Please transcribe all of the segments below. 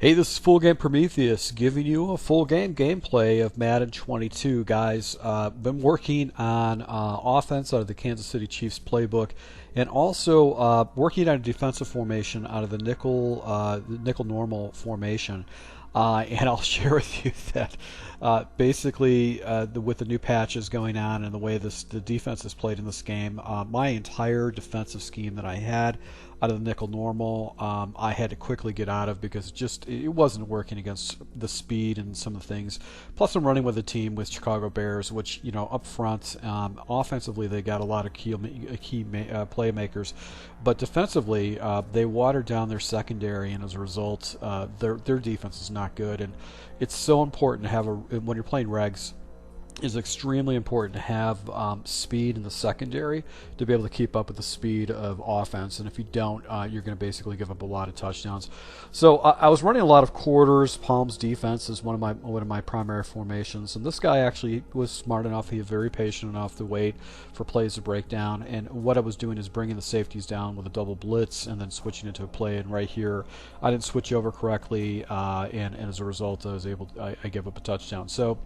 Hey, this is Full Game Prometheus giving you a full game gameplay of Madden 22, guys. Been working on offense out of the Kansas City Chiefs playbook, and also working on a defensive formation out of the nickel normal formation. And I'll share with you that basically with the new patches going on and the way the defense is played in this game, my entire defensive scheme that I had out of the nickel normal, I had to quickly get out of because it wasn't working against the speed and some of the things. Plus, I'm running with a team with Chicago Bears, which, you know, up front, offensively they got a lot of key playmakers, but defensively they watered down their secondary, and as a result, their defense is not good. And it's so important to have when you're playing regs. It's extremely important to have speed in the secondary to be able to keep up with the speed of offense, and if you don't, you're going to basically give up a lot of touchdowns. So I was running a lot of quarters. Palms defense is one of my primary formations, and this guy actually was smart enough. He was very patient enough to wait for plays to break down, and what I was doing is bringing the safeties down with a double blitz and then switching into a play. And right here, I didn't switch over correctly, and as a result, I gave up a touchdown. So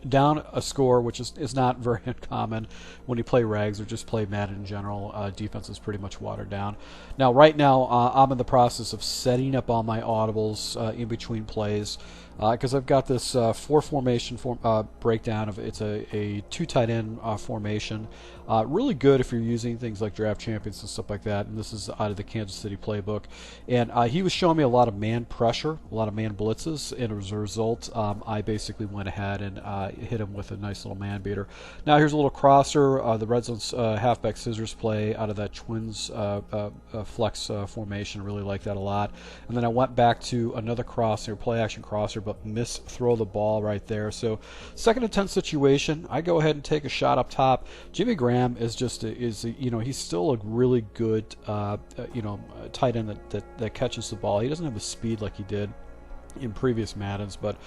down a score, which is not very uncommon when you play regs or just play Madden in general. Defense is pretty much watered down. Now, right now, I'm in the process of setting up all my audibles in between plays, because I've got this four formation breakdown of it's a two tight end formation. Really good if you're using things like draft champions and stuff like that. And this is out of the Kansas City playbook. And he was showing me a lot of man pressure, a lot of man blitzes, and as a result, I basically went ahead and hit him with a nice little man beater. Now here's a little crosser, the red zone's halfback scissors play out of that twins flex formation. I really like that a lot. And then I went back to another crosser, play action crosser, but throw the ball right there. So second and 10 situation, I go ahead and take a shot up top. Jimmy Graham is he's still a really good tight end that catches the ball. He doesn't have the speed like he did in previous Maddens, but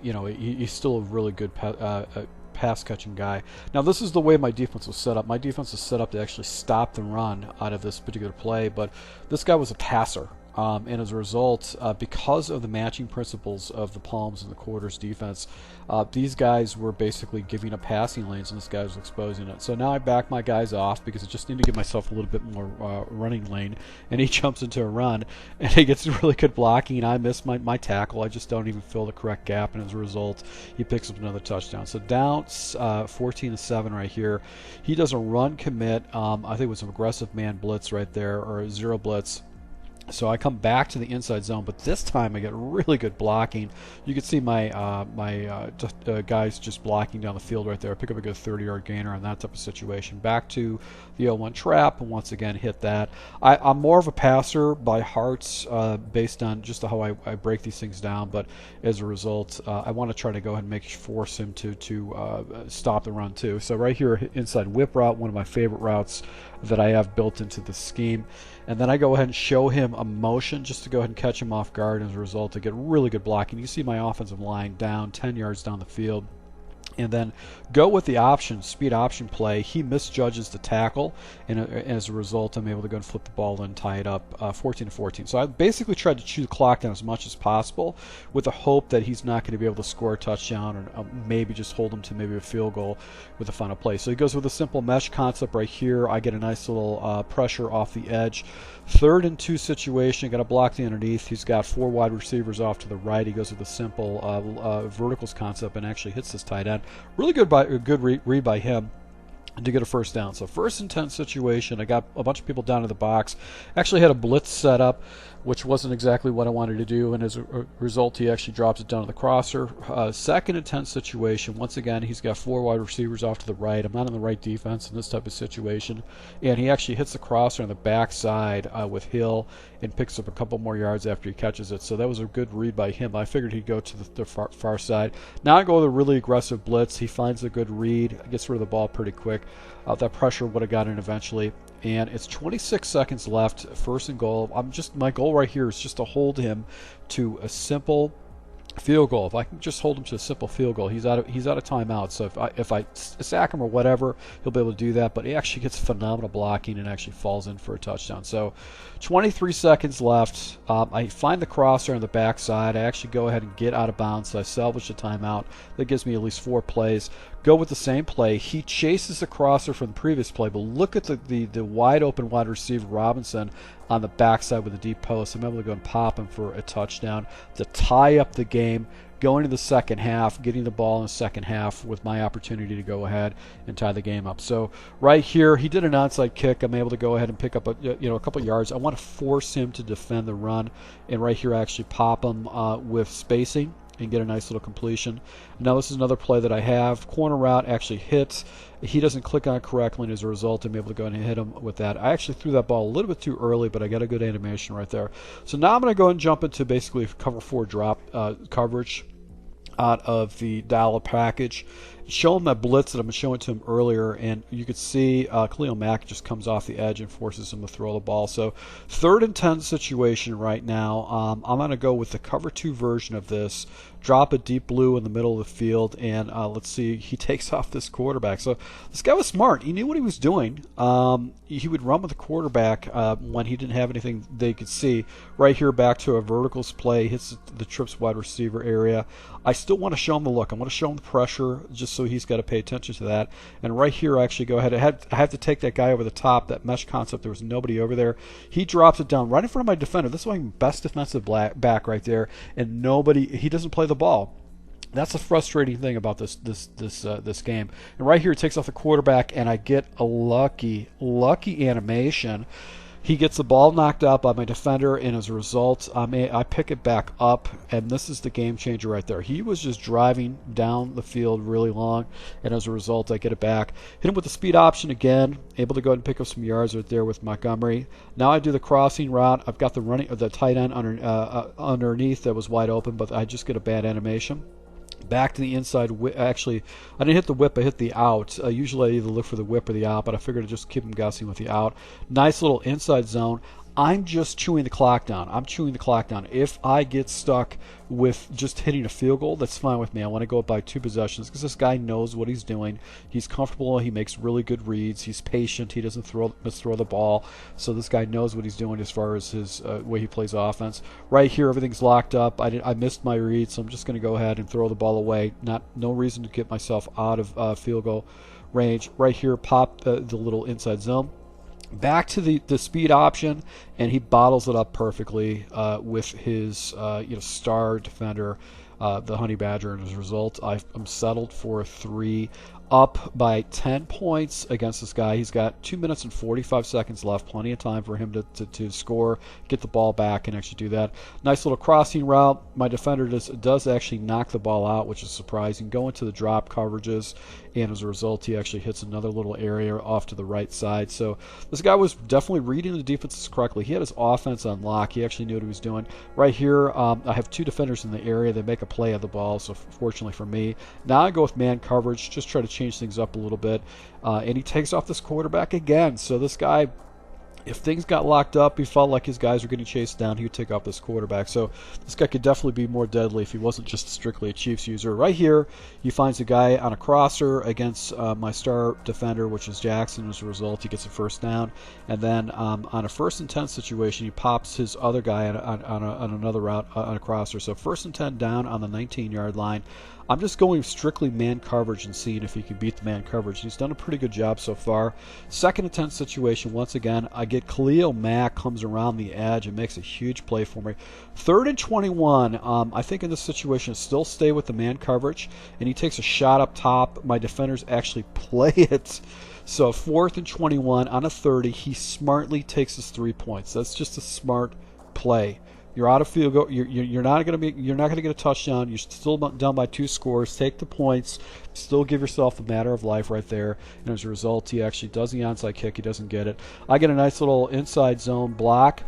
he's still a really good pass catching guy. Now this is the way my defense was set up. My defense was set up to actually stop the run out of this particular play, but this guy was a passer. And as a result, because of the matching principles of the palms and the quarters defense, these guys were basically giving up passing lanes, and this guy was exposing it. So now I back my guys off because I just need to give myself a little bit more running lane, and he jumps into a run, and he gets really good blocking. I miss my tackle. I just don't even fill the correct gap, and as a result, he picks up another touchdown. So down 14-7 right here. He does a run commit. I think it was an aggressive man blitz right there, or a zero blitz. So I come back to the inside zone, but this time I get really good blocking. You can see my guys just blocking down the field right there. I pick up a good 30-yard gainer on that type of situation. Back to the 0-1 trap, and once again hit that. I'm more of a passer by heart, based on just how I break these things down, but as a result, I want to try to go ahead and force him to stop the run too. So right here, inside whip route, one of my favorite routes that I have built into the scheme. And then I go ahead and show him a motion just to go ahead and catch him off guard. As a result, I get really good blocking. You see my offensive line down 10 yards down the field. And then go with the speed option play. He misjudges the tackle, and as a result, I'm able to go and flip the ball and tie it up 14-14. So I basically tried to chew the clock down as much as possible with the hope that he's not going to be able to score a touchdown, or maybe just hold him to maybe a field goal with the final play. So he goes with a simple mesh concept right here. I get a nice little pressure off the edge. 3rd and 2 situation, got to block the underneath. He's got 4 wide receivers off to the right. He goes with a simple verticals concept and actually hits this tight end. Really good read by him to get a first down. So 1st and 10 situation, I got a bunch of people down in the box. Actually had a blitz set up, which wasn't exactly what I wanted to do, and as a result, he actually drops it down to the crosser. 2nd and 10 situation, once again, he's got 4 wide receivers off to the right. I'm not in the right defense in this type of situation, and he actually hits the crosser on the backside with Hill and picks up a couple more yards after he catches it. So that was a good read by him. I figured he'd go to the far side. Now I go with a really aggressive blitz. He finds a good read, gets rid of the ball pretty quick. That pressure would have got in eventually. And it's 26 seconds left, 1st and goal. My goal right here is just to hold him to a simple field goal. If I can just hold him to a simple field goal, he's out of timeout. So if I sack him or whatever, he'll be able to do that. But he actually gets phenomenal blocking and actually falls in for a touchdown. So 23 seconds left. I find the crosser on the backside. I actually go ahead and get out of bounds. So I salvage the timeout. That gives me at least 4 plays. Go with the same play. He chases the crosser from the previous play, but look at the wide open wide receiver Robinson on the backside with the deep post. I'm able to go and pop him for a touchdown to tie up the game, going into the second half, getting the ball in the second half with my opportunity to go ahead and tie the game up. So right here, he did an onside kick. I'm able to go ahead and pick up a couple yards. I want to force him to defend the run, and right here I actually pop him with spacing and get a nice little completion. Now this is another play that I have. Corner route actually hits. He doesn't click on it correctly, and as a result, I'm able to go ahead and hit him with that. I actually threw that ball a little bit too early, but I got a good animation right there. So now I'm going to go and jump into basically cover 4 drop coverage out of the dollar package. Show him that blitz that I'm showing to him earlier, and you could see Khalil Mack just comes off the edge and forces him to throw the ball. So 3rd and 10 situation right now. I'm going to go with the cover 2 version of this. Drop a deep blue in the middle of the field, and let's see, he takes off this quarterback. So this guy was smart. He knew what he was doing. He would run with the quarterback when he didn't have anything they could see. Right here, back to a verticals play, hits the trips wide receiver area. I still want to show him the look. I want to show him the pressure, just so he's got to pay attention to that. And right here, I actually go ahead. I have to take that guy over the top, that mesh concept. There was nobody over there. He drops it down right in front of my defender. This is my best defensive back right there, and nobody. He doesn't play the ball. That's the frustrating thing about this game. And right here, it takes off the quarterback, and I get a lucky animation. He gets the ball knocked out by my defender, and as a result, I pick it back up, and this is the game changer right there. He was just driving down the field really long, and as a result, I get it back. Hit him with the speed option again, able to go ahead and pick up some yards right there with Montgomery. Now I do the crossing route. I've got the tight end underneath that was wide open, but I just get a bad animation. Back to the inside. Actually, I didn't hit the whip, I hit the out. Usually I either look for the whip or the out, but I figured I'd just keep him guessing with the out. Nice little inside zone. I'm just chewing the clock down. I'm chewing the clock down. If I get stuck with just hitting a field goal, that's fine with me. I want to go up by 2 possessions because this guy knows what he's doing. He's comfortable. He makes really good reads. He's patient. He doesn't misthrow the ball. So this guy knows what he's doing as far as his way he plays offense. Right here, everything's locked up. I missed my read, so I'm just going to go ahead and throw the ball away. No reason to get myself out of field goal range. Right here, pop the little inside zone. Back to the speed option, and he bottles it up perfectly with his star defender, the Honey Badger, and as a result, I'm settled for 3, up by 10 points against this guy. He's got 2 minutes and 45 seconds left, plenty of time for him to score, get the ball back, and actually do that. Nice little crossing route. My defender does actually knock the ball out, which is surprising. Go into the drop coverages, and as a result, he actually hits another little area off to the right side. So this guy was definitely reading the defenses correctly. He had his offense on lock. He actually knew what he was doing. Right here, I have 2 defenders in the area. They make a play of the ball, so fortunately for me. Now I go with man coverage, just try to change things up a little bit, and he takes off this quarterback again. So this guy, if things got locked up, he felt like his guys were getting chased down, he would take off this quarterback. So this guy could definitely be more deadly if he wasn't just strictly a Chiefs user. Right here, he finds a guy on a crosser against my star defender, which is Jackson. As a result, he gets a first down. And then on a 1st and 10 situation, he pops his other guy on another route on a crosser. So 1st and 10 down on the 19-yard line. I'm just going strictly man coverage and seeing if he can beat the man coverage. He's done a pretty good job so far. 2nd and 10 situation, once again, I get Khalil Mack comes around the edge and makes a huge play for me. 3rd and 21, I think in this situation, still stay with the man coverage, and he takes a shot up top. My defenders actually play it. So 4th and 21 on a 30, he smartly takes his 3 points. That's just a smart play. You're out of field goal. You're not going to get a touchdown. You're still down by 2 scores. Take the points. Still give yourself the matter of life right there. And as a result, he actually does the onside kick. He doesn't get it. I get a nice little inside zone block.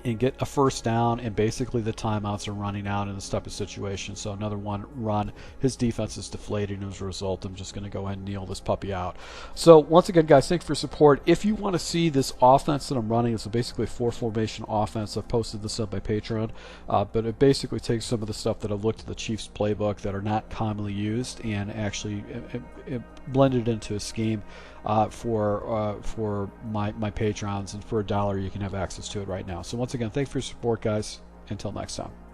and get a first down, and basically the timeouts are running out in this type of situation. So another one run, his defense is deflated, and as a result, I'm just going to go ahead and kneel this puppy out. So once again, guys, thanks for your support. If you want to see this offense that I'm running, it's basically a 4-formation offense. I've posted this up by Patreon, but it basically takes some of the stuff that I've looked at the Chiefs playbook that are not commonly used and actually it blended into a scheme for my patrons, and for $1 you can have access to it right now. So once again, thanks for your support, guys. Until next time.